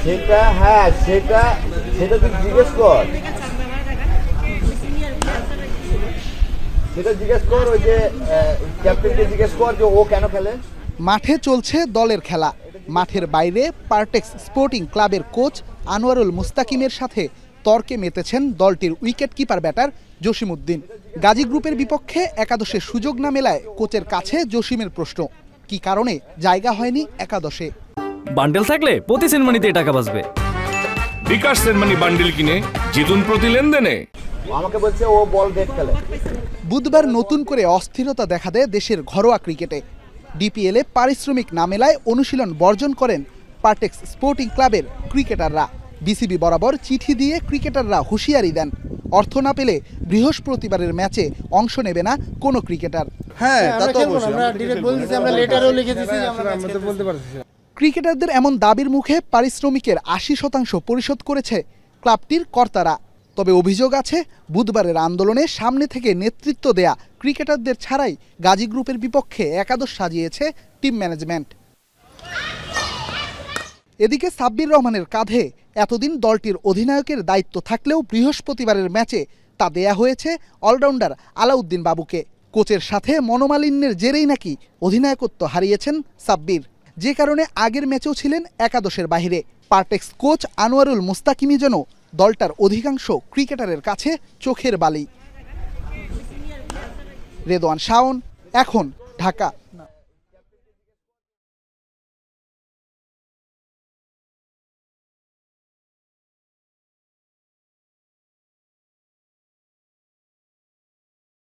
সেটা হ্যাঁ সেটা সেটা তুই জিজ্ঞেস কর, সেটা জিজ্ঞেস কর ওই যে ক্যাপ্টেনকে জিজ্ঞেস কর যে ও কেন খেলে। মাঠে চলছে দলের খেলা। মাঠের বাইরে পারটেক্স স্পোর্টিং ক্লাবের কোচ আনোয়ারুল মুস্তাকিমের সাথে তর্কে মেতেছেন দলটির wicket keeper batter Jasim Uddin. Gazi গ্রুপের বিপক্ষে একাদশে সুযোগ না মেলায় কোচের কাছে জসিমের প্রশ্ন, কি কারণে জায়গা হয়নি একাদশে। বান্ডেল থাকলে প্রতি সেনমানিতে টাকা বাঁচবে। বিকাশ সেনমানি বান্ডেল কিনে জিতুন প্রতি লেনদেনে। আমাকে বলছে ও বল ডেট খেলে। বুধবার নতুন করে অস্থিরতা দেখা দেয় দেশের ঘরোয়া ক্রিকেটে। ডিপিএলে পারিশ্রমিক না মেলায় অনুশীলন বর্জন করেন পারটেক্স স্পোর্টিং ক্লাবের ক্রিকেটাররা। বিসিবি বরাবর চিঠি দিয়ে ক্রিকেটাররা হুঁশিয়ারি দেন, অর্থ না পেলে বৃহস্পতিবারের ম্যাচে অংশ নেবে না কোনো ক্রিকেটার। ক্রিকেটারদের এমন দাবির মুখে পারিশ্রমিকের ৮০% পরিশোধ করেছে ক্লাবটির কর্তারা। তবে অভিযোগ আছে বুধবারের আন্দোলনে সামনে থেকে নেতৃত্ব দেয়া ক্রিকেটারদের ছাড়াই গাজী গ্রুপের বিপক্ষে একাদশ সাজিয়েছে টিম ম্যানেজমেন্ট। এদিকে সাব্বির রহমানের কাঁধে এতদিন দলটির অধিনায়কের দায়িত্ব থাকলেও বৃহস্পতিবারের ম্যাচে তা দেয়া হয়েছে অলরাউন্ডার আলাউদ্দিন বাবুকে। কোচের সাথে মনোমালিন্যের জেরেই নাকি অধিনায়কত্ব হারিয়েছেন সাব্বির, যে কারণে আগের ম্যাচেও ছিলেন একাদশের বাইরে। পারটেক্স কোচ আনোয়ারুল মুস্তাকিমই যেন দলটার অধিকাংশ ক্রিকেটারের কাছে চোখের বালি। রেদওয়ান শাওন, এখন, ঢাকা।